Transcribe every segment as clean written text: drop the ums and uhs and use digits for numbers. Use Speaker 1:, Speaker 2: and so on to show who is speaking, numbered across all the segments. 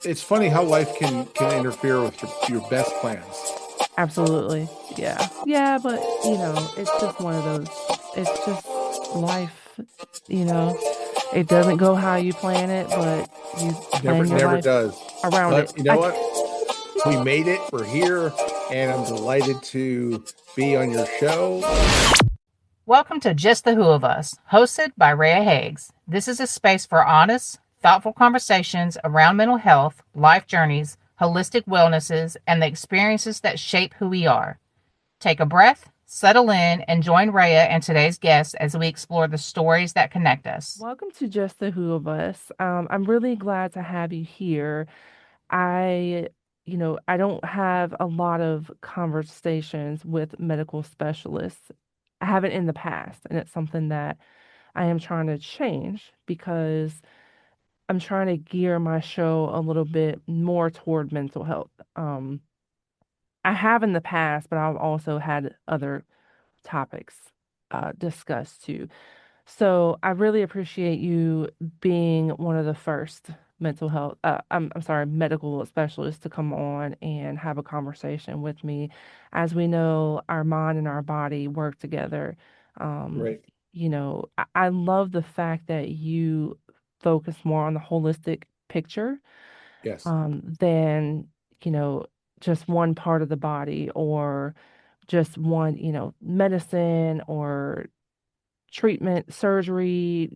Speaker 1: it's funny how life can interfere with your best plans.
Speaker 2: Absolutely. Yeah. Yeah, but it's just one of those, it's just life, you know. It doesn't go how you plan it, but you
Speaker 1: Never
Speaker 2: plan your
Speaker 1: never
Speaker 2: life
Speaker 1: does.
Speaker 2: around it.
Speaker 1: But you know what? We made it. We're here, and I'm delighted to be on your show.
Speaker 3: Welcome to Just the Who of Us, hosted by Rhea Higgs. This is a space for honest, thoughtful conversations around mental health, life journeys, holistic wellnesses, and the experiences that shape who we are. Take a breath, settle in, and join Rhea and today's guests as we explore the stories that connect us.
Speaker 2: Welcome to Just the Who of Us. I'm really glad to have you here. I, I don't have a lot of conversations with medical specialists. I haven't in the past, and it's something that I am trying to change because I'm trying to gear my show a little bit more toward mental health. I have in the past, but I've also had other topics discussed too. So I really appreciate you being one of the first mental health, I'm sorry, medical specialists to come on and have a conversation with me. As we know, our mind and our body work together. Um,
Speaker 1: Right.
Speaker 2: I love the fact that you focus more on the holistic picture
Speaker 1: Yes.
Speaker 2: than, you know, just one part of the body or just one, medicine or treatment, surgery.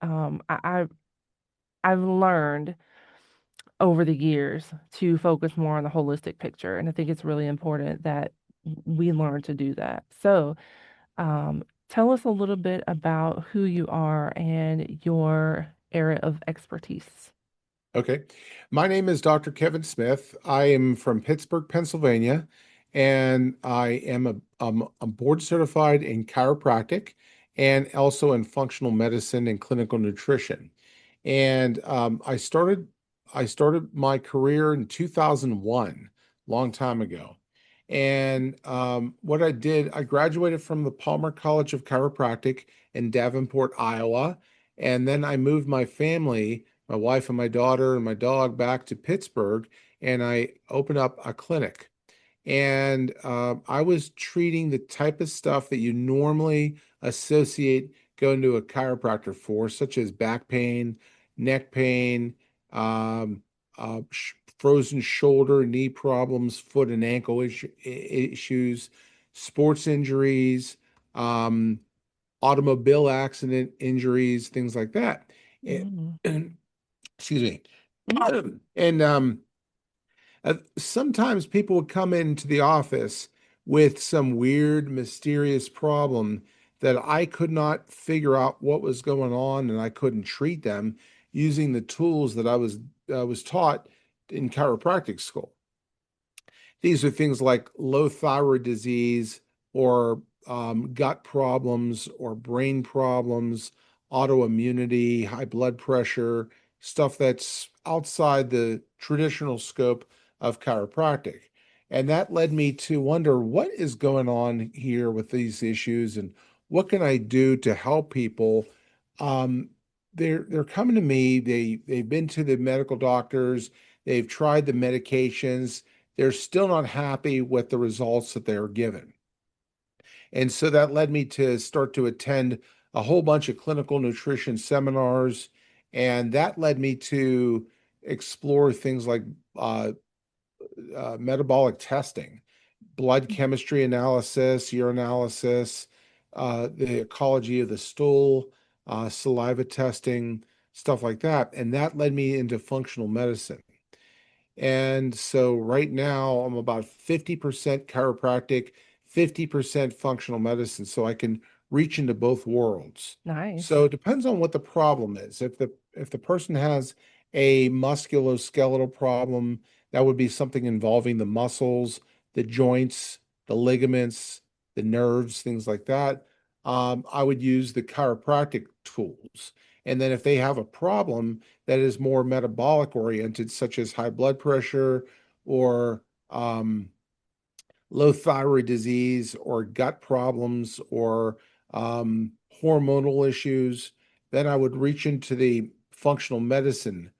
Speaker 2: Um, I, I've I've learned over the years to focus more on the holistic picture, and I think it's really important that we learn to do that. So, tell us a little bit about who you are and your area of expertise.
Speaker 1: Okay. My name is Dr. Kevin Smith. I am from Pittsburgh, Pennsylvania, and I am I'm board certified in chiropractic and also in functional medicine and clinical nutrition. And I started my career in 2001, long time ago. And what I did, I graduated from the Palmer College of Chiropractic in Davenport, Iowa, and then I moved my family, my wife and my daughter and my dog, back to Pittsburgh, and I opened up a clinic. And I was treating the type of stuff that you normally associate going to a chiropractor for, such as back pain, neck pain, um, frozen shoulder, knee problems, foot and ankle issues, sports injuries, um, automobile accident injuries, things like that.
Speaker 2: Mm.
Speaker 1: And, excuse me. And sometimes people would come into the office with some weird, mysterious problem that I could not figure out what was going on, and I couldn't treat them using the tools that I was taught in chiropractic school. These are things like low thyroid disease or gut problems or brain problems, autoimmunity, high blood pressure, stuff that's outside the traditional scope of chiropractic. And that led me to wonder what is going on here with these issues and what can I do to help people. Um, they're coming to me. They've been to the medical doctors. They've tried the medications. They're still not happy with the results that they're given. And so that led me to start to attend a whole bunch of clinical nutrition seminars. And that led me to explore things like uh, metabolic testing, blood chemistry analysis, urinalysis, the ecology of the stool, saliva testing, stuff like that. And that led me into functional medicine. And so right now I'm about 50% chiropractic, 50% functional medicine. So I can reach into both worlds.
Speaker 2: Nice.
Speaker 1: So it depends on what the problem is. If the person has a musculoskeletal problem, that would be something involving the muscles, the joints, the ligaments, the nerves, things like that. I would use the chiropractic tools. And then if they have a problem, that is more metabolic oriented, such as high blood pressure or low thyroid disease or gut problems or hormonal issues, then I would reach into the functional medicine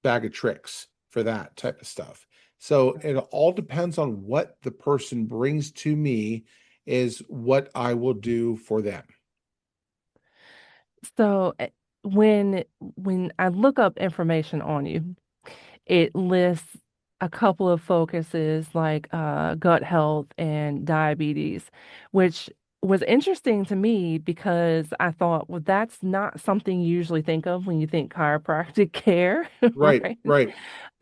Speaker 1: bag of tricks for that type of stuff. So it all depends on what the person brings to me is what I will do for them.
Speaker 2: So when I look up information on you, it lists a couple of focuses like gut health and diabetes, which was interesting to me because I thought, well, that's not something you usually think of when you think chiropractic care,
Speaker 1: Right,
Speaker 2: right?
Speaker 1: right.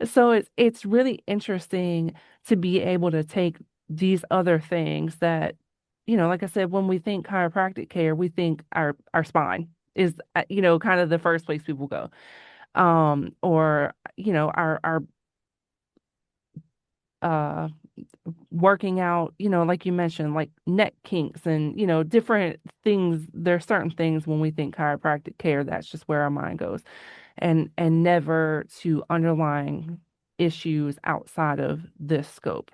Speaker 2: So it's really interesting to be able to take these other things that, like I said, when we think chiropractic care, we think our spine is, kind of the first place people go. Or, our uh working out, like you mentioned, like neck kinks and, different things. There's certain things when we think chiropractic care, that's just where our mind goes, and never to underlying issues outside of this scope.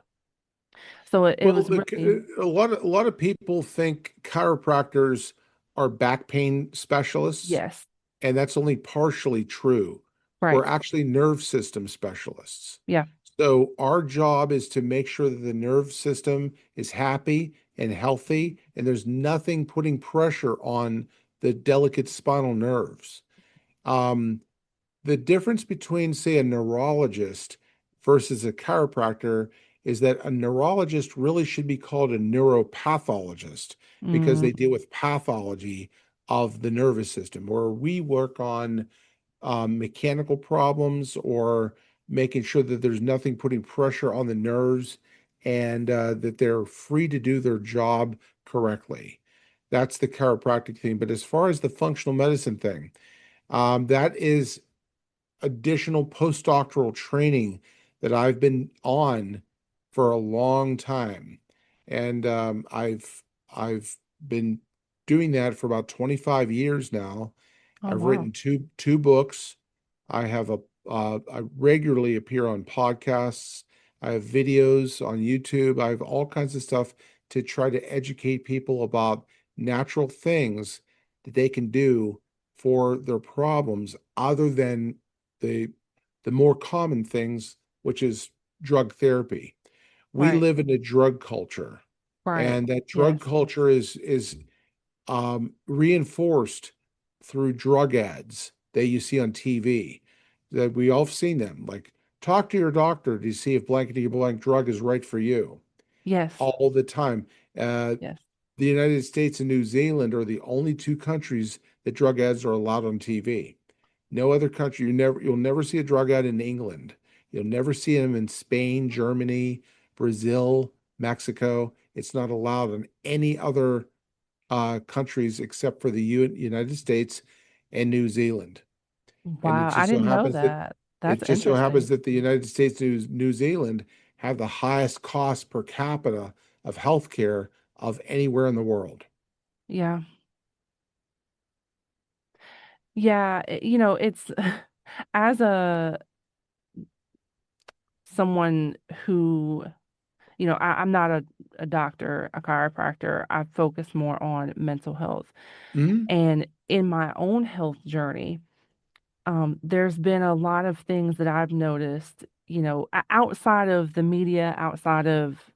Speaker 2: So it
Speaker 1: Well,
Speaker 2: was really,
Speaker 1: a lot of people think chiropractors are back pain specialists,
Speaker 2: yes,
Speaker 1: and that's only partially true. We're
Speaker 2: right.
Speaker 1: actually nerve system specialists.
Speaker 2: Yeah,
Speaker 1: So our job is to make sure that the nerve system is happy and healthy, and there's nothing putting pressure on the delicate spinal nerves. Um, the difference between, say, a neurologist versus a chiropractor is that a neurologist really should be called a neuropathologist because
Speaker 2: mm,
Speaker 1: they deal with pathology of the nervous system, where we work on mechanical problems or making sure that there's nothing putting pressure on the nerves and that they're free to do their job correctly. That's the chiropractic thing. But as far as the functional medicine thing, that is additional postdoctoral training that I've been on for a long time. And I've been doing that for about 25 years now.
Speaker 2: oh
Speaker 1: I've
Speaker 2: wow,
Speaker 1: written two books. I regularly appear on podcasts. I have videos on YouTube. I have all kinds of stuff to try to educate people about natural things that they can do for their problems other than the the more common things, which is drug therapy. We
Speaker 2: right,
Speaker 1: live in a drug culture,
Speaker 2: right,
Speaker 1: and that drug
Speaker 2: yes,
Speaker 1: culture is reinforced through drug ads that you see on TV. That we all have seen them. Like, talk to your doctor to see if blankety blank drug is right for you
Speaker 2: yes,
Speaker 1: all the time. Uh,
Speaker 2: yes.
Speaker 1: the United States and New Zealand are the only two countries that drug ads are allowed on TV. No other country, you'll never see a drug ad in England. You'll never see them in Spain, Germany, Brazil, Mexico. It's not allowed in any other countries except for the United States and New Zealand. And
Speaker 2: Wow, I didn't know that.
Speaker 1: it
Speaker 2: That's
Speaker 1: just so happens
Speaker 2: interesting.
Speaker 1: that the United States and New Zealand have the highest cost per capita of healthcare of anywhere in the world.
Speaker 2: Yeah. Yeah, it's as a someone who, I'm not a doctor, a chiropractor. I focus more on mental health.
Speaker 1: Mhm.
Speaker 2: And in my own health journey, there's been a lot of things that I've noticed, outside of the media, outside of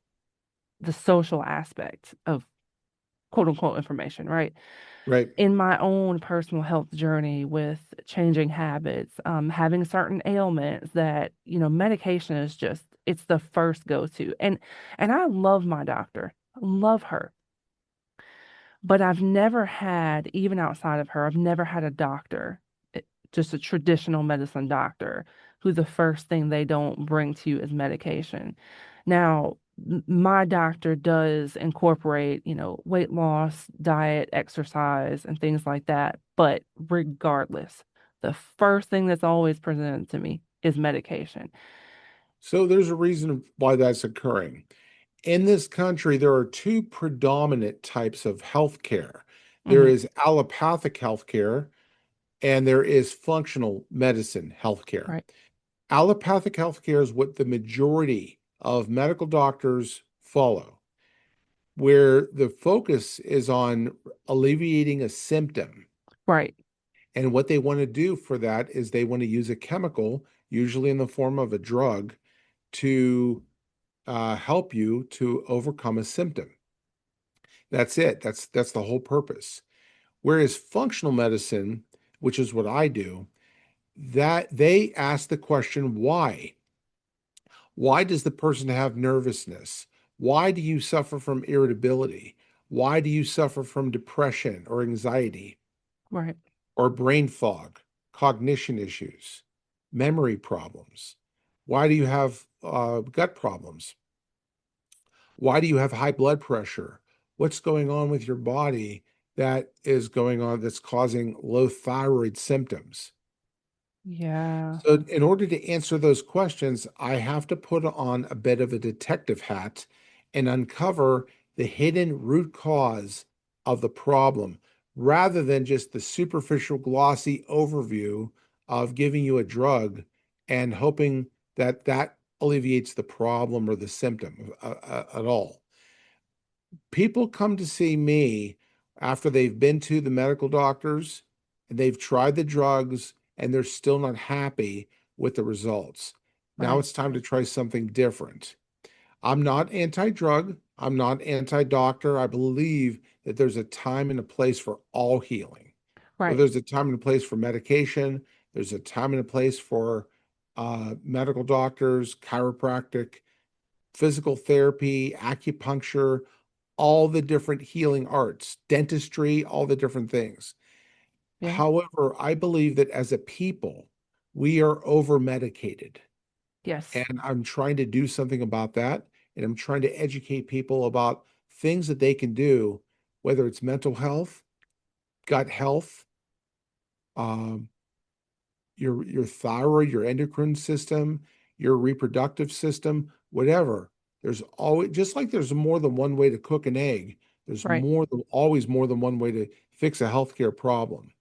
Speaker 2: the social aspect of quote unquote information, right?
Speaker 1: Right.
Speaker 2: In my own personal health journey with changing habits, having certain ailments that, medication is just, it's the first go-to. And I love my doctor, love her. But I've never had, even outside of her, I've never had a doctor, just a traditional medicine doctor, who the first thing they don't bring to you is medication. Now, my doctor does incorporate, weight loss, diet, exercise, and things like that. But regardless, the first thing that's always presented to me is medication.
Speaker 1: So there's a reason why that's occurring. In this country, there are two predominant types of healthcare. There
Speaker 2: Hmm.
Speaker 1: is allopathic healthcare and there is functional medicine healthcare.
Speaker 2: Right,
Speaker 1: Allopathic healthcare is what the majority of medical doctors follow, where the focus is on alleviating a symptom.
Speaker 2: right,
Speaker 1: And what they want to do for that is they want to use a chemical usually in the form of a drug, to help you to overcome a symptom. That's it. That's the whole purpose. Whereas functional medicine, which is what I do, that they ask the question, why? Why does the person have nervousness? Why do you suffer from irritability? Why do you suffer from depression or anxiety
Speaker 2: Right.
Speaker 1: or brain fog, cognition issues, memory problems? Why do you have gut problems? Why do you have high blood pressure? What's going on with your body that is going on that's causing low thyroid symptoms?
Speaker 2: Yeah.
Speaker 1: So, in order to answer those questions, I have to put on a bit of a detective hat and uncover the hidden root cause of the problem rather than just the superficial, glossy overview of giving you a drug and hoping that that alleviates the problem or the symptom at all. People come to see me after they've been to the medical doctors and they've tried the drugs and they're still not happy with the results. Now
Speaker 2: Right.
Speaker 1: it's time to try something different. I'm not anti-drug. I'm not anti-doctor. I believe that there's a time and a place for all healing. So
Speaker 2: Right.
Speaker 1: there's a time and a place for medication. There's a time and a place for medical doctors, chiropractic, physical therapy, acupuncture, all the different healing arts, dentistry, all the different things.
Speaker 2: Yeah.
Speaker 1: However, I believe that as a people, we are over medicated.
Speaker 2: Yes.
Speaker 1: And I'm trying to do something about that. And I'm trying to educate people about things that they can do, whether it's mental health, gut health, um, your thyroid, your endocrine system, your reproductive system, whatever. There's always, just like there's more than one way to cook an egg, there's
Speaker 2: Right.
Speaker 1: always more than one way to fix a healthcare problem.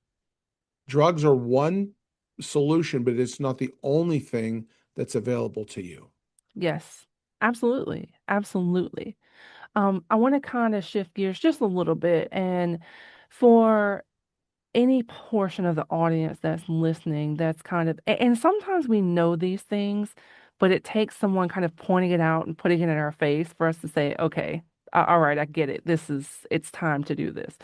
Speaker 1: Drugs are one solution, but it's not the only thing that's available to you.
Speaker 2: Yes. Absolutely. Absolutely. I want to kind of shift gears just a little bit, and for any portion of the audience that's listening, that's kind of, and sometimes we know these things, but it takes someone kind of pointing it out and putting it in our face for us to say, okay, all right, I get it. It's time to do this.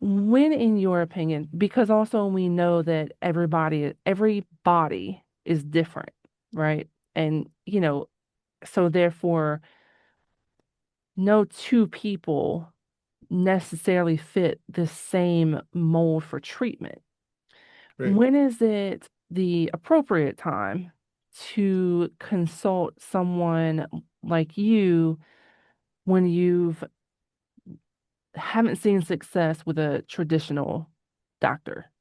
Speaker 2: When, in your opinion, because also we know that every body is different, right? And, so therefore, no two people necessarily fit the same mold for treatment.
Speaker 1: Right.
Speaker 2: When is it the appropriate time to consult someone like you when you've haven't seen success with a traditional doctor?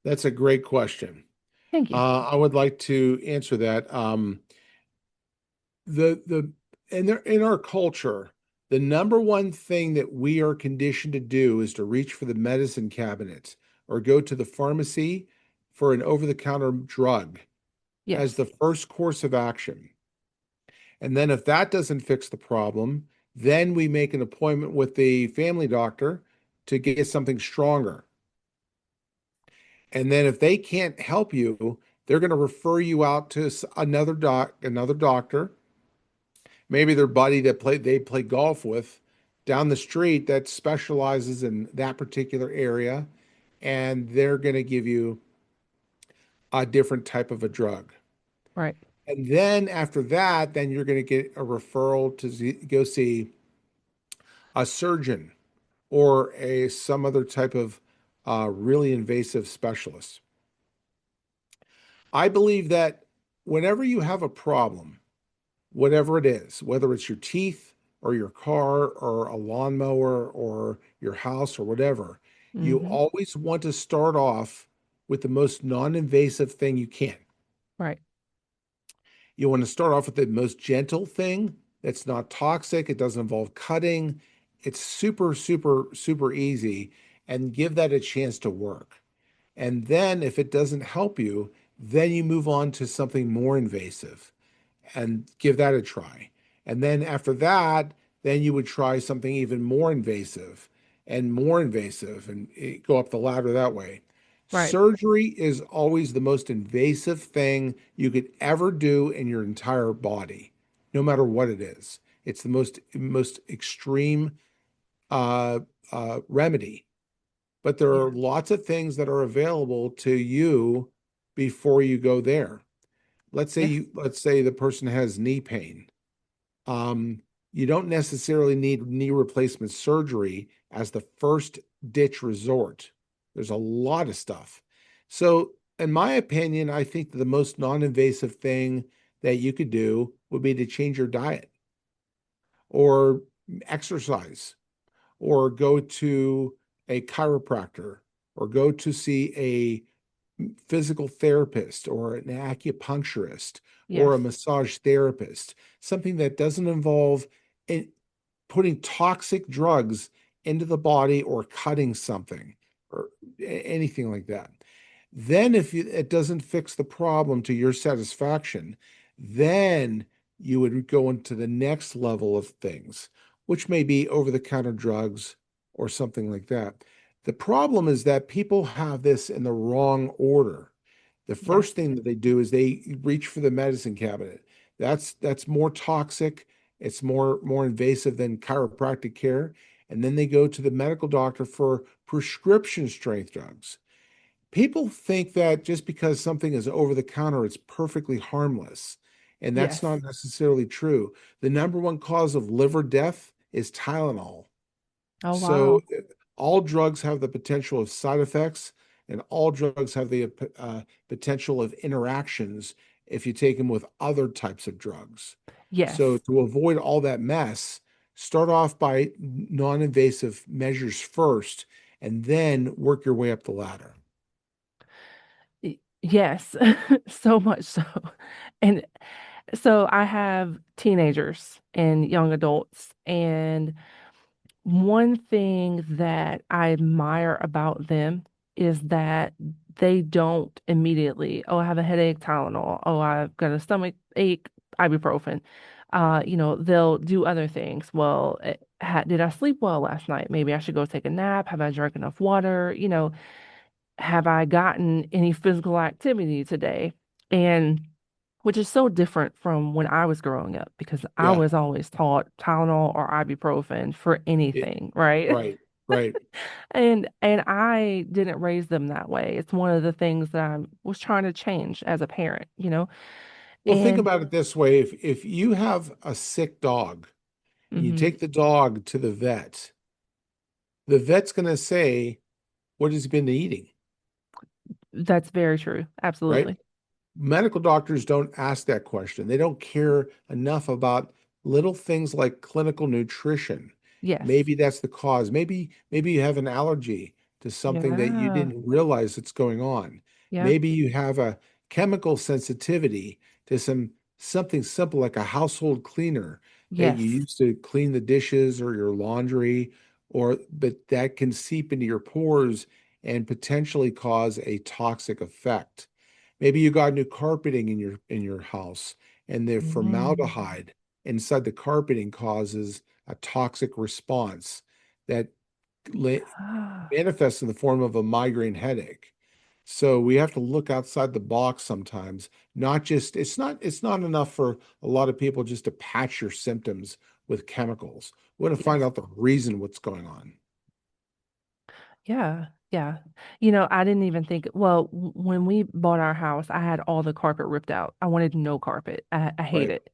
Speaker 1: That's a great question.
Speaker 2: Thank you.
Speaker 1: I would like to answer that. The in our culture, the number one thing that we are conditioned to do is to reach for the medicine cabinet or go to the pharmacy for an over-the-counter drug as
Speaker 2: Yes.
Speaker 1: the first course of action. And then if that doesn't fix the problem, then we make an appointment with the family doctor to get something stronger. And then if they can't help you, they're going to refer you out to another doctor, maybe their buddy that they play golf with down the street that specializes in that particular area, and they're going to give you a different type of a drug.
Speaker 2: Right.
Speaker 1: And then after that, then you're going to get a referral to go see a surgeon or a some other type of really invasive specialist. I believe that whenever you have a problem, whatever it is, whether it's your teeth or your car or a lawnmower or your house or whatever, you
Speaker 2: Mm-hmm.
Speaker 1: always want to start off with the most non-invasive thing you can.
Speaker 2: Right.
Speaker 1: You want to start off with the most gentle thing that's not toxic, it doesn't involve cutting. It's super, super, super easy and give that a chance to work. And then if it doesn't help you, then you move on to something more invasive and give that a try. And then after that, then you would try something even more invasive and go up the ladder that way.
Speaker 2: Right.
Speaker 1: Surgery is always the most invasive thing you could ever do in your entire body, no matter what it is. It's the most extreme uh, remedy. But there
Speaker 2: Yeah.
Speaker 1: are lots of things that are available to you before you go there.
Speaker 2: Yes.
Speaker 1: Let's say the person has knee pain. Um, you don't necessarily need knee replacement surgery as the first ditch resort. There's a lot of stuff. So, in my opinion, I think that the most non-invasive thing that you could do would be to change your diet or exercise or go to a chiropractor or go to see a physical therapist or an acupuncturist or
Speaker 2: Yes.
Speaker 1: a massage therapist, something that doesn't involve in putting toxic drugs into the body or cutting something or anything like that. Then, if it doesn't fix the problem to your satisfaction, then you would go into the next level of things, which may be over the counter drugs or something like that. The problem is that people have this in the wrong order. The
Speaker 2: Yes.
Speaker 1: first thing that they do is they reach for the medicine cabinet. That's more toxic. It's more invasive than chiropractic care. And then they go to the medical doctor for prescription strength drugs. People think that just because something is over the counter, it's perfectly harmless. And that's
Speaker 2: Yes.
Speaker 1: not necessarily true. The number one cause of liver death is Tylenol.
Speaker 2: Oh,
Speaker 1: So
Speaker 2: wow.
Speaker 1: all drugs have the potential of side effects, and all drugs have the potential of interactions if you take them with other types of drugs. So
Speaker 2: Yes.
Speaker 1: to avoid all that mess, start off by non-invasive measures first, and then work your way up the ladder.
Speaker 2: Yes. So much so. And so I have teenagers and young adults, and one thing that I admire about them is that they don't immediately, oh, I have a headache, Tylenol. Oh, I've got a stomach ache, ibuprofen. They'll do other things. Well, did I sleep well last night? Maybe I should go take a nap. Have I drank enough water? Have I gotten any physical activity today? And which is so different from when I was growing up because I
Speaker 1: Yeah.
Speaker 2: was always taught Tylenol or ibuprofen for
Speaker 1: It,
Speaker 2: anything, right?
Speaker 1: right. Right.
Speaker 2: And I didn't raise them that way. It's one of the things that I was trying to change as a parent.
Speaker 1: Well, think
Speaker 2: And
Speaker 1: about it this way. If you have a sick dog and you
Speaker 2: mhm,
Speaker 1: take the dog to the vet's going to say, what has he been eating?
Speaker 2: that's very true.
Speaker 1: Right?
Speaker 2: Absolutely.
Speaker 1: Medical doctors don't ask that question. They don't care enough about little things like clinical nutrition.
Speaker 2: Yes.
Speaker 1: Maybe that's the cause. Maybe you have an allergy to something that you
Speaker 2: Yeah.
Speaker 1: didn't realize that's going on.
Speaker 2: Yep.
Speaker 1: Maybe you have a chemical sensitivity to something simple like a household cleaner that you
Speaker 2: Yes.
Speaker 1: use to clean the dishes or your laundry, or but that can seep into your pores and potentially cause a toxic effect. Maybe you got new carpeting in your house, and the
Speaker 2: Mm.
Speaker 1: formaldehyde inside the carpeting causes a toxic response that
Speaker 2: Ah,
Speaker 1: manifests in the form of a migraine headache. So we have to look outside the box sometimes. Not just it's not enough for a lot of people just to patch your symptoms with chemicals. We want to find
Speaker 2: yes.
Speaker 1: out the reason what's going on.
Speaker 2: Yeah. Yeah. I didn't even think, well, when we bought our house, I had all the carpet ripped out. I wanted no carpet. I hate
Speaker 1: Right.
Speaker 2: it.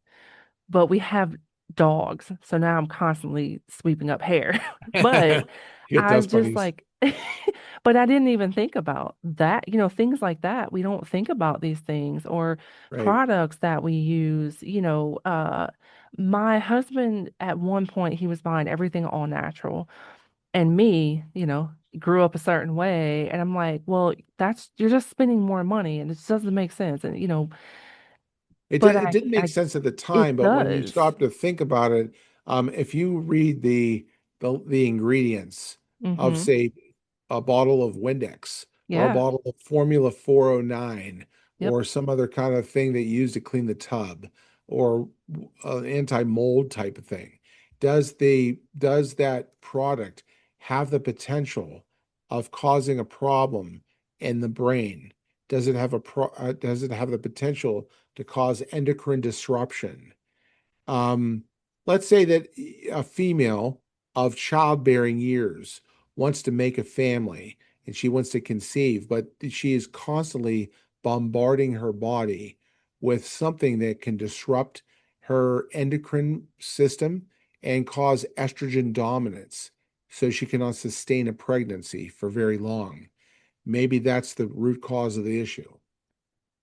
Speaker 2: But we have dogs, so now I'm constantly sweeping up hair. But
Speaker 1: Get
Speaker 2: I
Speaker 1: dust
Speaker 2: just
Speaker 1: bunnies.
Speaker 2: like, but I didn't even think about that, things like that. We don't think about these things or
Speaker 1: Right.
Speaker 2: products that we use. My husband, at one point, he was buying everything all natural. And me, grew up a certain way. And I'm like, well, you're just spending more money and it just doesn't make sense. And, but
Speaker 1: It didn't make
Speaker 2: I,
Speaker 1: sense at the
Speaker 2: it
Speaker 1: time, but when you
Speaker 2: does.
Speaker 1: stop to think about it, if you read the ingredients of,
Speaker 2: Mm-hmm.
Speaker 1: say, a bottle of Windex or a
Speaker 2: Yeah.
Speaker 1: bottle of Formula 409
Speaker 2: Yep.
Speaker 1: or some other kind of thing that you use to clean the tub or an anti-mold type of thing, does that product have the potential of causing a problem and the brain? Does it have the potential to cause endocrine disruption? Um, let's say that a female of childbearing years wants to make a family and she wants to conceive, but she is constantly bombarding her body with something that can disrupt her endocrine system and cause estrogen dominance so she cannot sustain a pregnancy for very long. Maybe that's the root cause of the issue.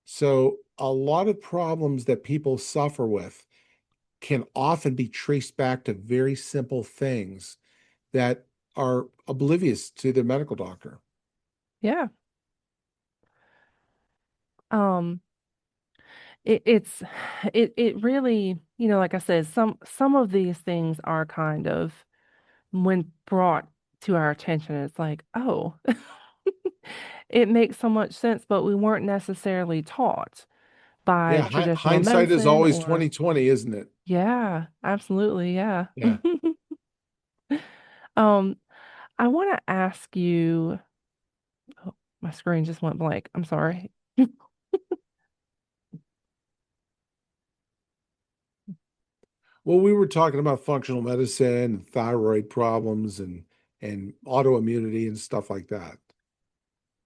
Speaker 1: So, a lot of problems that people suffer with can often be traced back to very simple things that are oblivious to the medical doctor.
Speaker 2: Yeah. Um, it's it really, like I said, some of these things are kind of when brought to our attention, it's like, oh, it makes so much sense, but we weren't necessarily taught by
Speaker 1: Yeah,
Speaker 2: traditional
Speaker 1: hindsight is
Speaker 2: medicine
Speaker 1: always
Speaker 2: or
Speaker 1: 20/20, isn't it?
Speaker 2: yeah, absolutely, yeah.
Speaker 1: Yeah.
Speaker 2: Um, I want to ask you, oh, my screen just went blank. I'm sorry.
Speaker 1: Well, we were talking about functional medicine, thyroid problems, and autoimmunity and stuff like that.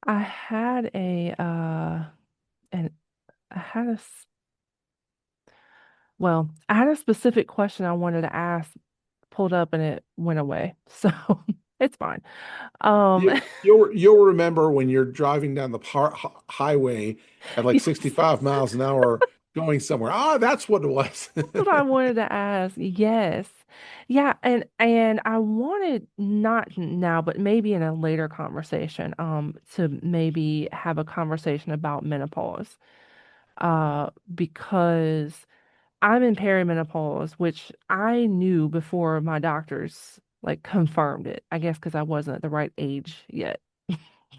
Speaker 2: I had and I had I had a specific question I wanted to ask pulled up and it went away. So it's fine. Um,
Speaker 1: You'll remember when you're driving down the highway at like
Speaker 2: yes,
Speaker 1: 65 miles an hour going somewhere. Ah, that's what it was.
Speaker 2: that's what I wanted to ask. Yes. Yeah, and I wanted not now, but maybe in a later conversation, to maybe have a conversation about menopause. Because I'm in perimenopause, which I knew before my doctors like confirmed it. I guess because I wasn't at the right age yet,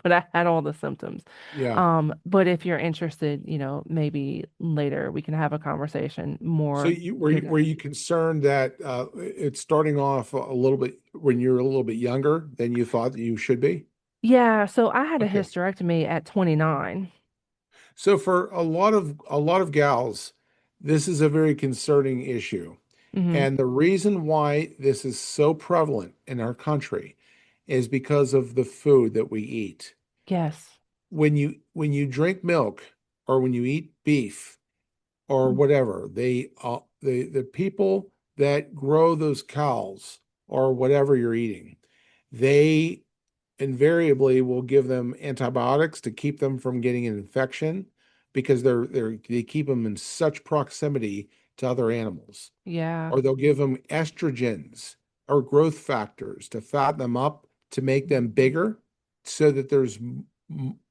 Speaker 2: but I had all the symptoms.
Speaker 1: Yeah.
Speaker 2: But if you're interested, maybe later we can have a conversation
Speaker 1: So
Speaker 2: more
Speaker 1: you
Speaker 2: get
Speaker 1: were
Speaker 2: in.
Speaker 1: you concerned that it's starting off a little bit when you're a little bit younger than you thought that you should be?
Speaker 2: Yeah, so I had a
Speaker 1: Okay.
Speaker 2: hysterectomy at 29.
Speaker 1: So for a lot of gals, this is a very concerning issue.
Speaker 2: Hmm.
Speaker 1: And the reason why this is so prevalent in our country is because of the food that we eat.
Speaker 2: Yes.
Speaker 1: When you drink milk or when you eat beef or whatever, the people that grow those cows or whatever you're eating, they invariably will give them antibiotics to keep them from getting an infection because they keep them in such proximity to other animals.
Speaker 2: Yeah.
Speaker 1: Or they'll give them estrogens or growth factors to fatten them up to make them bigger so that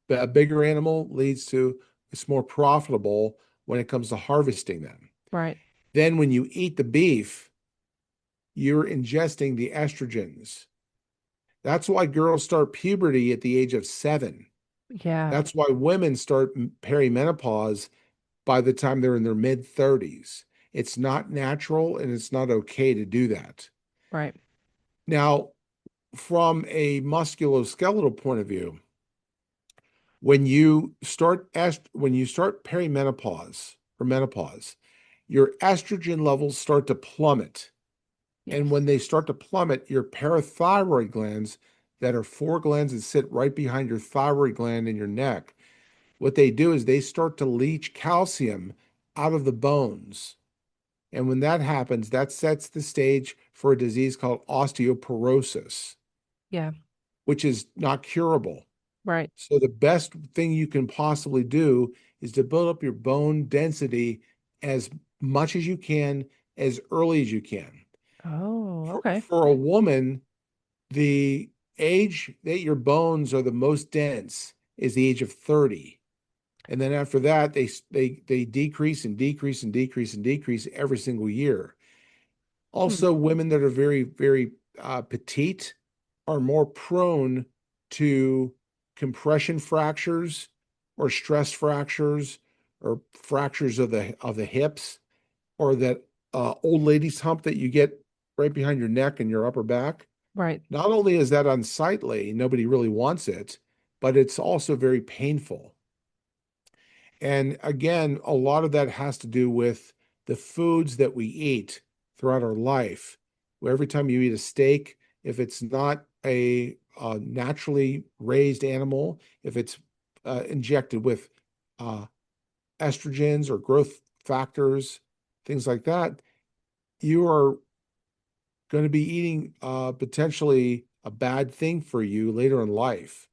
Speaker 1: a bigger animal leads to it's more profitable when it comes to harvesting them.
Speaker 2: Right.
Speaker 1: Then when you eat the beef, you're ingesting the estrogens. That's why girls start puberty at the age of 7.
Speaker 2: Yeah.
Speaker 1: That's why women start perimenopause by the time they're in their mid 30s. It's not natural and it's not okay to do that.
Speaker 2: Right.
Speaker 1: Now, from a musculoskeletal point of view, when you start perimenopause or menopause, your estrogen levels start to plummet. And
Speaker 2: Yes.
Speaker 1: when they start to plummet, your parathyroid glands, that are 4 glands that sit right behind your thyroid gland in your neck, what they do is they start to leach calcium out of the bones. And when that happens, that sets the stage for a disease called osteoporosis,
Speaker 2: Yeah.
Speaker 1: which is not curable.
Speaker 2: Right.
Speaker 1: So the best thing you can possibly do is to build up your bone density as much as you can, as early as you can.
Speaker 2: Oh,
Speaker 1: For,
Speaker 2: okay.
Speaker 1: for a woman, the age that your bones are the most dense is the age of 30. And then after that, they decrease and decrease and decrease and decrease every single year.
Speaker 2: Hmm.
Speaker 1: Also, women that are very, very petite are more prone to compression fractures or stress fractures or fractures of the hips or that old lady's hump that you get right behind your neck and your upper back.
Speaker 2: Right.
Speaker 1: Not only is that unsightly, nobody really wants it, but it's also very painful. And again, a lot of that has to do with the foods that we eat throughout our life. Where every time you eat a steak, if it's not a naturally raised animal, if it's injected with uh, estrogens or growth factors, things like that, you are going to be eating potentially a bad thing for you later in life.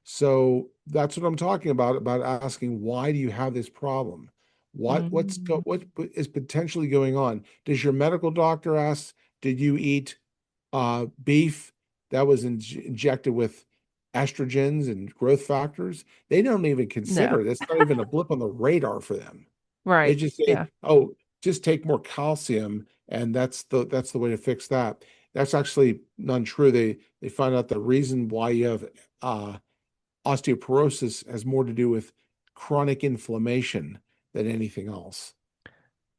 Speaker 1: So that's what I'm talking about asking why do you have this problem?
Speaker 2: Mm.
Speaker 1: What is potentially going on? Does your medical doctor ask, did you eat beef that was injected with estrogens and growth factors? They don't even consider
Speaker 2: No.
Speaker 1: it. It's not even a blip on the radar for them. They
Speaker 2: Right.
Speaker 1: just say,
Speaker 2: Yeah.
Speaker 1: "Oh, just take more calcium, and that's the way to fix that." That's actually not true. They find out the reason why you have uh, osteoporosis has more to do with chronic inflammation than anything else.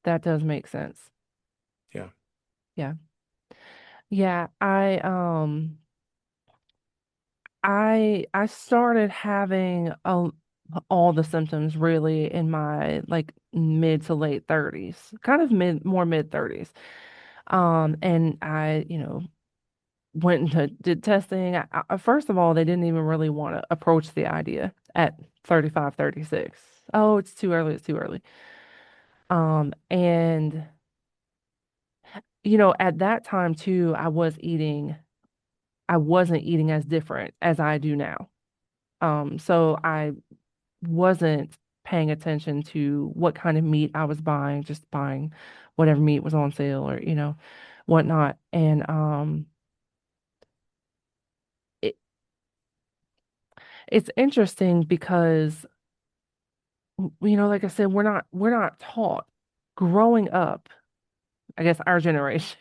Speaker 2: That does make sense.
Speaker 1: Yeah,
Speaker 2: Yeah. Yeah. I started having all the symptoms really in my like mid to late 30s, kind of mid 30s. And I, went and did testing. First of all, they didn't even really want to approach the idea at 35, 36. Oh, it's too early, it's too early. And at that time too, I wasn't eating as different as I do now. So I wasn't paying attention to what kind of meat I was buying, just buying whatever meat was on sale or, whatnot. And it, it's interesting because, like I said, we're not taught growing up, I guess our generation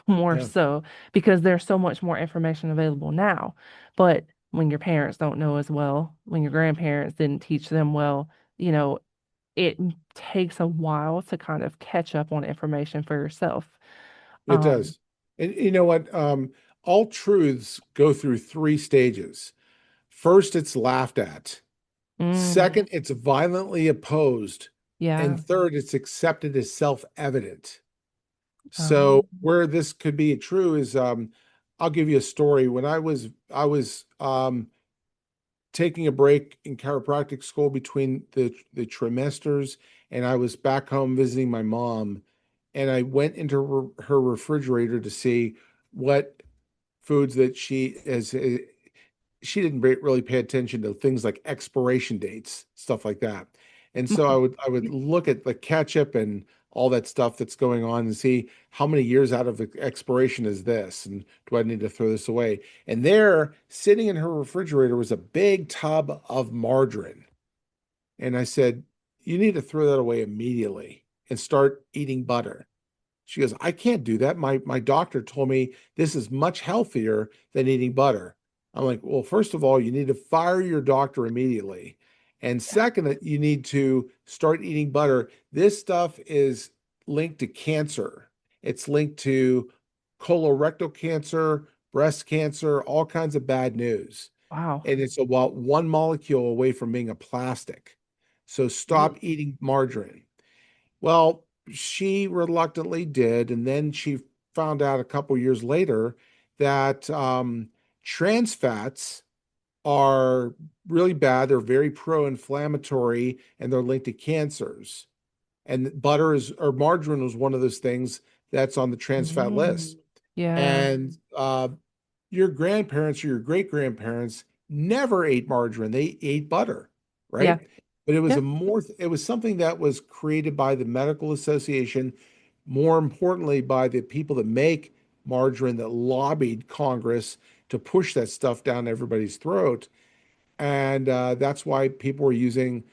Speaker 2: more
Speaker 1: yeah,
Speaker 2: so because there's so much more information available now. But when your parents don't know as well, when your grandparents didn't teach them well, you know, it takes a while to kind of catch up on information for yourself.
Speaker 1: it
Speaker 2: Um,
Speaker 1: does. And you know what? All truths go through three stages. First, it's laughed at.
Speaker 2: mm,
Speaker 1: Second, it's violently opposed.
Speaker 2: yeah.
Speaker 1: And third, it's accepted as self-evident. So
Speaker 2: Um,
Speaker 1: where this could be true is I'll give you a story. When I was taking a break in chiropractic school between the trimesters, and I was back home visiting my mom, and I went into her refrigerator to see what foods that she didn't really pay attention to things like expiration dates, stuff like that. And so I would look at the ketchup and all that stuff that's going on and see how many years out of expiration is this, and do I need to throw this away? And there, sitting in her refrigerator, was a big tub of margarine. And I said, "You need to throw that away immediately and start eating butter." She goes, "I can't do that. My doctor told me this is much healthier than eating butter." I'm like, "Well, first of all, you need to fire your doctor immediately. And second, that you need to start eating butter. This stuff is linked to cancer. It's linked to colorectal cancer, breast cancer, all kinds of bad news.
Speaker 2: wow.
Speaker 1: And it's about one molecule away from being a plastic. So
Speaker 2: Ugh.
Speaker 1: stop eating margarine." Well, she reluctantly did, and then she found out a couple years later that trans fats are really bad. They're very pro-inflammatory, and they're linked to cancers. And butter is or margarine was one of those things that's on the trans fat
Speaker 2: Mm,
Speaker 1: list.
Speaker 2: yeah.
Speaker 1: And your grandparents or your great grandparents never ate margarine. They ate butter,
Speaker 2: Yeah.
Speaker 1: right? But
Speaker 2: Yeah.
Speaker 1: it was something that was created by the medical association, more importantly by the people that make margarine that lobbied Congress to push that stuff down everybody's throat. And that's why people were using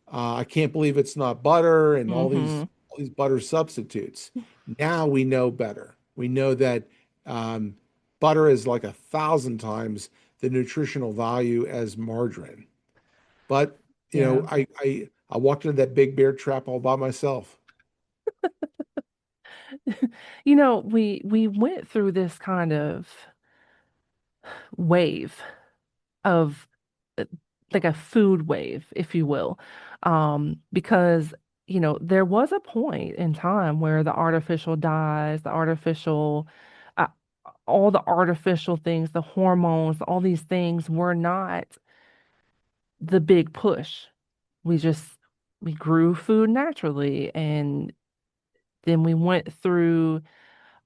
Speaker 1: I can't believe it's not butter and
Speaker 2: Mm-hmm.
Speaker 1: all these butter substitutes. Now we know better. We know that um, butter is like 1,000 times the nutritional value as margarine. But
Speaker 2: Yeah.
Speaker 1: I walked into that big bear trap all by myself.
Speaker 2: We went through this kind of wave of uh, like a food wave, if you will. Because, there was a point in time where the artificial dyes, uh, all the artificial things, the hormones, all these things were not the big push. We just we grew food naturally, and then we went through,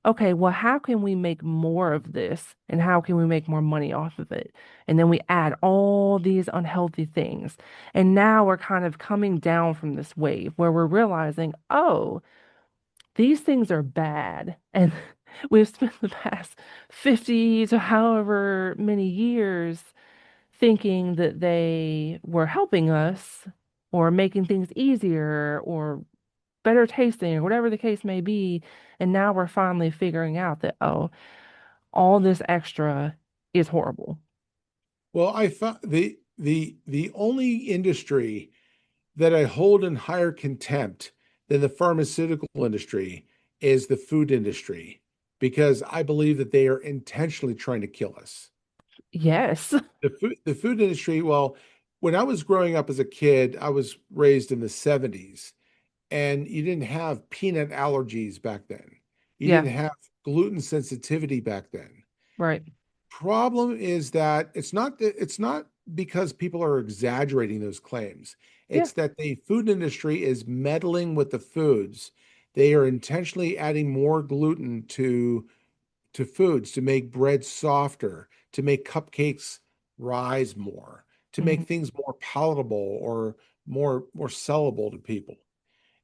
Speaker 2: okay, well, how can we make more of this and how can we make more money off of it? And then we add all these unhealthy things. And now we're kind of coming down from this wave where we're realizing, oh, these things are bad. And we've spent the past 50 to however many years thinking that they were helping us or making things easier or better tasting or whatever the case may be. And now we're finally figuring out that, oh, all this extra is horrible.
Speaker 1: Well, I found the only industry that I hold in higher contempt than the pharmaceutical industry is the food industry, because I believe that they are intentionally trying to kill us.
Speaker 2: Yes.
Speaker 1: The food industry, well, when I was growing up as a kid, I was raised in the 70s, and you didn't have peanut allergies back then. You
Speaker 2: Yeah.
Speaker 1: didn't have gluten sensitivity back then.
Speaker 2: Right.
Speaker 1: Problem is that it's not because people are exaggerating those claims.
Speaker 2: Yeah.
Speaker 1: It's that the food industry is meddling with the foods. They are intentionally adding more gluten to foods to make bread softer, to make cupcakes rise more, to
Speaker 2: Hmm.
Speaker 1: make things more palatable or more sellable to people.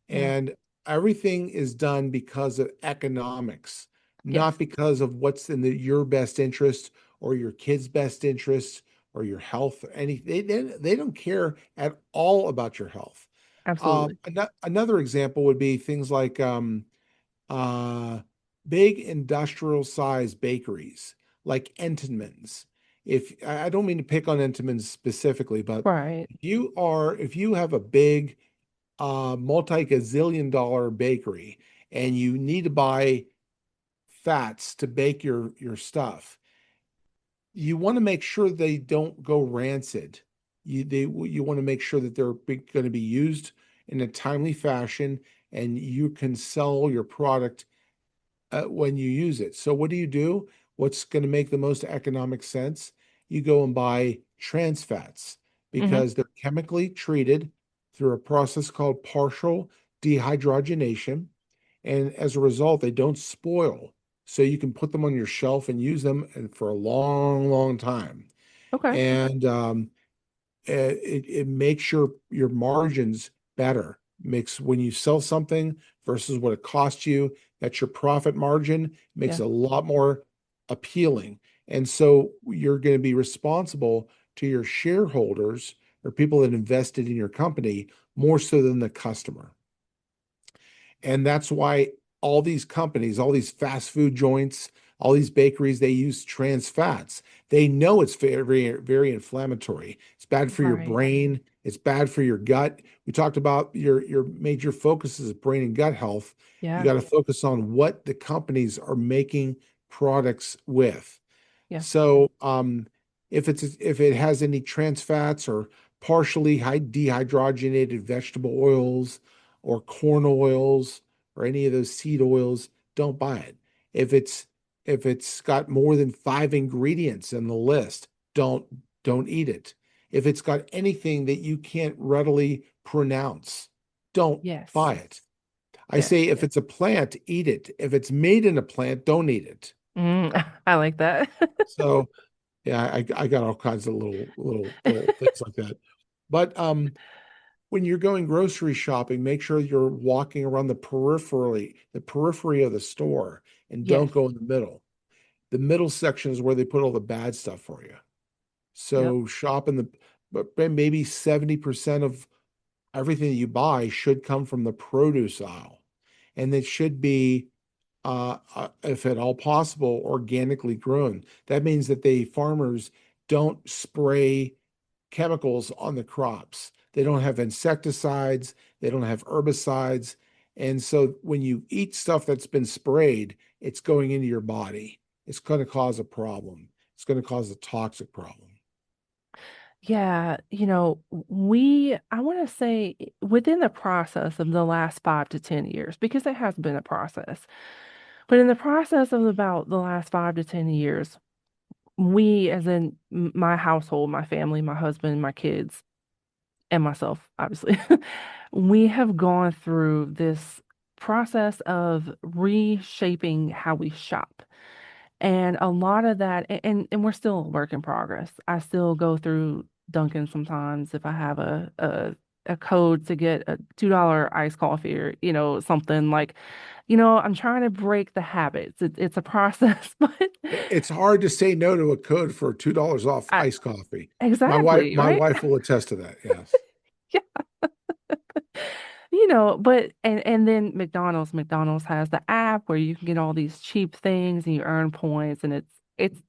Speaker 2: Yeah.
Speaker 1: And everything is done because of economics, not
Speaker 2: Yes.
Speaker 1: because of what's in your best interest or your kid's best interest or your health. They don't care at all about your health.
Speaker 2: Absolutely.
Speaker 1: Another example would be things like uh, big industrial size bakeries like Entenmann's. If I don't mean to pick on Entenmann's specifically, but
Speaker 2: Right.
Speaker 1: if you have a big multi-gazillion dollar bakery and you need to buy fats to bake your stuff, you want to make sure they don't go rancid. You want to make sure that they're going to be used in a timely fashion, and you can sell your product when you use it. So what do you do? What's going to make the most economic sense? You go and buy trans fats
Speaker 2: Hmm.
Speaker 1: because they're chemically treated through a process called partial dehydrogenation. And as a result, they don't spoil. So you can put them on your shelf and use them for a long, long time.
Speaker 2: Okay.
Speaker 1: And it makes your margins better. Makes when you sell something versus what it costs you, that's your profit margin, makes
Speaker 2: Yeah.
Speaker 1: it a lot more appealing. And so you're going to be responsible to your shareholders or people that invested in your company more so than the customer. And that's why all these companies, all these fast food joints, all these bakeries, they use trans fats. They know it's very, very inflammatory. It's bad for your
Speaker 2: Right.
Speaker 1: brain. It's bad for your gut. We talked about your major focuses of brain and gut health. You
Speaker 2: Yeah.
Speaker 1: got to focus on what the companies are making products with.
Speaker 2: Yeah.
Speaker 1: So, if it has any trans fats or partially dehydrogenated vegetable oils or corn oils or any of those seed oils, don't buy it. If it's if it's got more than five ingredients in the list, don't don't eat it. If it's got anything that you can't readily pronounce, don't
Speaker 2: Yes.
Speaker 1: buy it. I
Speaker 2: Yes.
Speaker 1: say if it's a plant, eat it. If it's made in a plant, don't eat it.
Speaker 2: I like that.
Speaker 1: So yeah, I got all kinds of little things like that. But when you're going grocery shopping, make sure you're walking around the periphery of the store, and
Speaker 2: Yes.
Speaker 1: don't go in the middle. The middle section is where they put all the bad stuff for you.
Speaker 2: Yep.
Speaker 1: So shop in the, but maybe 70% of everything that you buy should come from the produce aisle, and it should be if at all possible, organically grown. That means that the farmers don't spray chemicals on the crops. They don't have insecticides, they don't have herbicides. And so when you eat stuff that's been sprayed, it's going into your body. It's going to cause a problem. It's going to cause a toxic problem.
Speaker 2: Yeah, I want to say within the process of the last 5 to 10 years, because it has been a process, but in the process of about the last 5 to 10 years, we, as in my household, my family, my husband, my kids, and myself, obviously, we have gone through this process of reshaping how we shop. And a lot of that, and we're still a work in progress. I still go through Dunkin' sometimes if I have a code to get a $2 iced coffee or, something like, I'm trying to break the habits. It's a process, but
Speaker 1: It's hard to say no to a code for $2 off
Speaker 2: I
Speaker 1: iced coffee.
Speaker 2: exactly,
Speaker 1: My
Speaker 2: right?
Speaker 1: wife will attest to that. Yes.
Speaker 2: Yeah. But and then McDonald's has the app where you can get all these cheap things and you earn points, and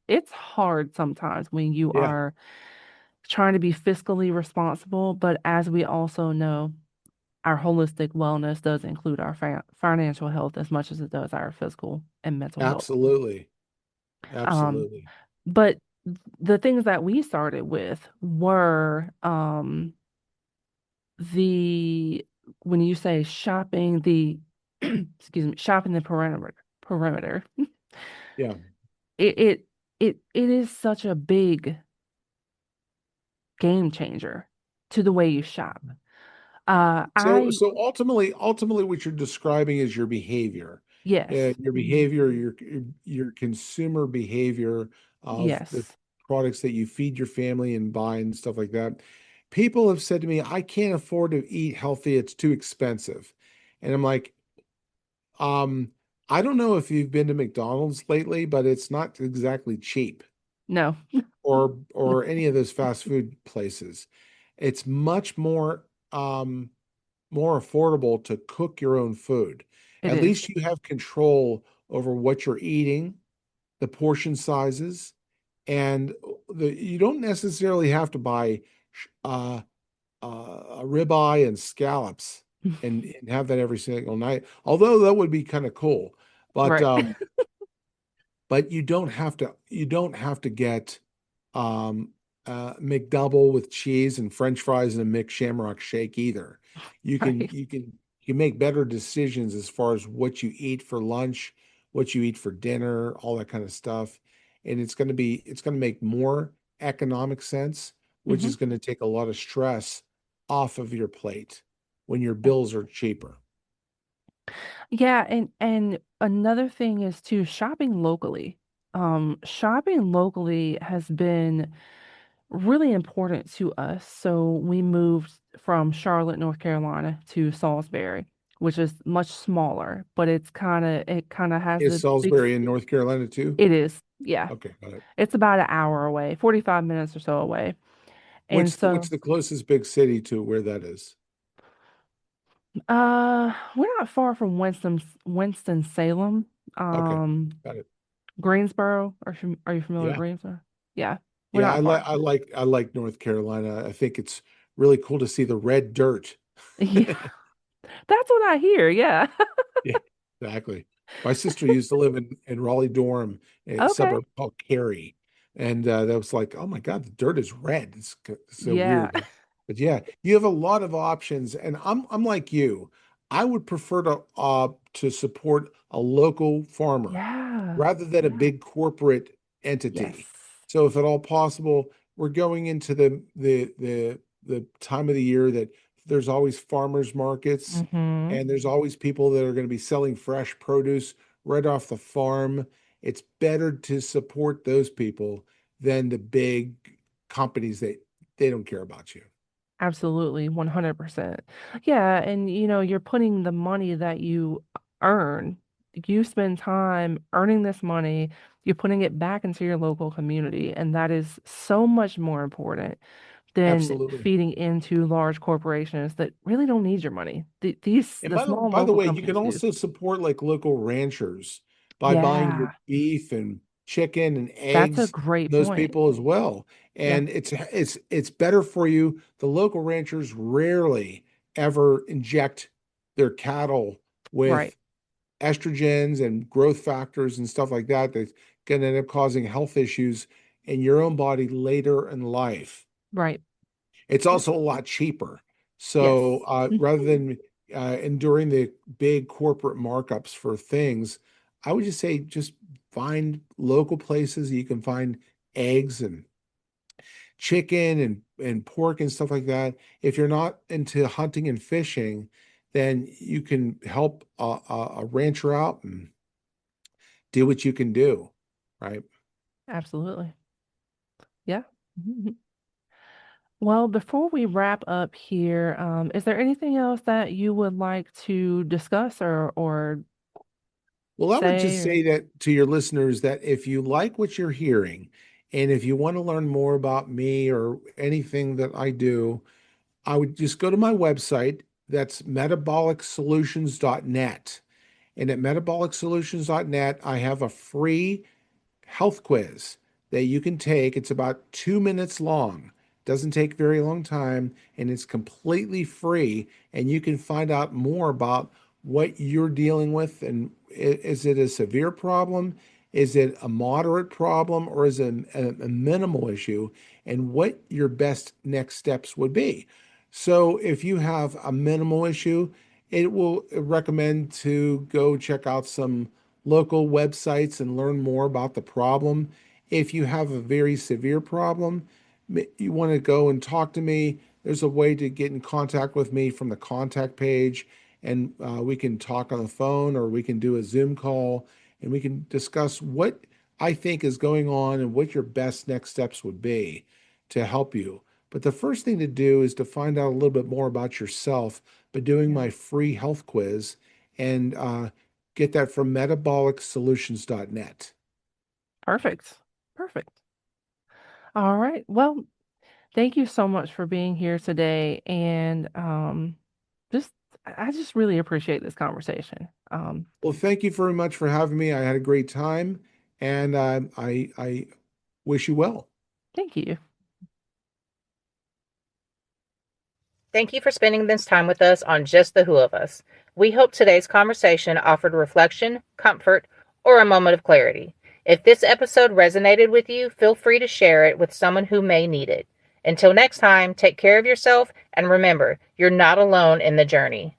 Speaker 2: it's hard sometimes when you
Speaker 1: Yeah,
Speaker 2: are trying to be fiscally responsible, but as we also know, our holistic wellness does include our financial health as much as it does our physical and mental health.
Speaker 1: absolutely.
Speaker 2: Um,
Speaker 1: Absolutely.
Speaker 2: but the things that we started with were the when you say shopping the excuse me, shopping the perimeter,
Speaker 1: Yeah.
Speaker 2: it it it is such a big game changer to the way you shop. I
Speaker 1: So ultimately, what you're describing is your behavior,
Speaker 2: Yes.
Speaker 1: your behavior, your consumer behavior of the
Speaker 2: Yes.
Speaker 1: products that you feed your family and buy and stuff like that. People have said to me, "I can't afford to eat healthy; it's too expensive," and I'm like, um, I don't know if you've been to McDonald's lately, but it's not exactly cheap,
Speaker 2: No.
Speaker 1: or any of those fast food places. It's much more affordable to cook your own food.
Speaker 2: It
Speaker 1: At
Speaker 2: is.
Speaker 1: least you have control over what you're eating, the portion sizes, and you don't necessarily have to buy a ribeye and scallops and have that every single night. Although that would be kind of cool, but
Speaker 2: Right.
Speaker 1: you don't have to get um McDouble with cheese and French fries and a mixed shamrock shake either.
Speaker 2: Right.
Speaker 1: You can make better decisions as far as what you eat for lunch, what you eat for dinner, all that kind of stuff. And it's going to make more economic sense, which
Speaker 2: Hmm.
Speaker 1: is going to take a lot of stress off of your plate when your bills are cheaper.
Speaker 2: Yeah, and another thing is too shopping locally. Shopping locally has been really important to us. So we moved from Charlotte, North Carolina to Salisbury, which is much smaller, but it kind of has
Speaker 1: Is
Speaker 2: a big
Speaker 1: Salisbury in North Carolina too?
Speaker 2: it is. Yeah.
Speaker 1: Okay, got it.
Speaker 2: It's about an hour away, 45 minutes or so away. And
Speaker 1: What's
Speaker 2: so
Speaker 1: the closest big city to where that is?
Speaker 2: we're not far from Winston-Salem.
Speaker 1: Okay,
Speaker 2: Um,
Speaker 1: got it.
Speaker 2: Greensboro. Are you familiar with
Speaker 1: Yeah.
Speaker 2: Greensboro? Yeah, we're
Speaker 1: Yeah,
Speaker 2: not far.
Speaker 1: I like North Carolina. I think it's really cool to see the red dirt.
Speaker 2: Yeah, that's what I hear. Yeah.
Speaker 1: Yeah, exactly. My sister used to live in Raleigh Durham, a
Speaker 2: Okay.
Speaker 1: suburb called Cary, and that was like, oh my God, the dirt is red. It's so
Speaker 2: Yeah.
Speaker 1: weird, but yeah, you have a lot of options, and I'm like you. I would prefer to support a local farmer
Speaker 2: Yeah.
Speaker 1: rather than a big corporate
Speaker 2: Yes.
Speaker 1: entity. So if at all possible, we're going into the time of the year that there's always farmers markets
Speaker 2: Mm-hmm.
Speaker 1: and there's always people that are going to be selling fresh produce right off the farm. It's better to support those people than the big companies that they don't care about you.
Speaker 2: Absolutely. 100%. Yeah. And you're putting the money that you earn, you spend time earning this money, you're putting it back into your local community. And that is so much more important than
Speaker 1: Absolutely.
Speaker 2: feeding into large corporations that really don't need your money.
Speaker 1: And
Speaker 2: The small
Speaker 1: by the
Speaker 2: local
Speaker 1: way, you can
Speaker 2: companies do.
Speaker 1: also support like local ranchers by buying your
Speaker 2: Yeah,
Speaker 1: beef and chicken and
Speaker 2: that's a
Speaker 1: eggs
Speaker 2: great
Speaker 1: from those
Speaker 2: point.
Speaker 1: people as well.
Speaker 2: Yeah,
Speaker 1: And it's better for you. The local ranchers rarely ever inject their cattle
Speaker 2: right.
Speaker 1: with estrogens and growth factors and stuff like that that can end up causing health issues in your own body later in life.
Speaker 2: Right.
Speaker 1: It's
Speaker 2: Yep.
Speaker 1: also a lot cheaper. So
Speaker 2: Yes.
Speaker 1: rather than enduring the big corporate markups for things, I would just say just find local places you can find eggs and chicken and pork and stuff like that. If you're not into hunting and fishing, then you can help a rancher out and do what you can do, right?
Speaker 2: Absolutely. Yeah. Well, before we wrap up here, is there anything else that you would like to discuss or
Speaker 1: Well, I would
Speaker 2: say?
Speaker 1: just say that to your listeners that if you like what you're hearing, and if you want to learn more about me or anything that I do, I would just go to my website. That's metabolicsolutions.net. And at metabolicsolutions.net, I have a free health quiz that you can take. It's about 2 minutes long, doesn't take very long time, and it's completely free. And you can find out more about what you're dealing with. And is it a severe problem? Is it a moderate problem? Or is it a minimal issue? And what your best next steps would be. So if you have a minimal issue, it will recommend to go check out some local websites and learn more about the problem. If you have a very severe problem, you want to go and talk to me, there's a way to get in contact with me from the contact page, and we can talk on the phone or we can do a Zoom call and we can discuss what I think is going on and what your best next steps would be to help you. But the first thing to do is to find out a little bit more about yourself by doing
Speaker 2: Yeah.
Speaker 1: my free health quiz. And get that from metabolicsolutions.net.
Speaker 2: Perfect. Perfect. All right. Well, thank you so much for being here today. And just, I just really appreciate this conversation.
Speaker 1: Well, thank you very much for having me. I had a great time, and I wish you well.
Speaker 2: Thank you.
Speaker 3: Thank you for spending this time with us on Just the Who of Us. We hope today's conversation offered reflection, comfort, or a moment of clarity. If this episode resonated with you, feel free to share it with someone who may need it. Until next time, take care of yourself and remember, you're not alone in the journey.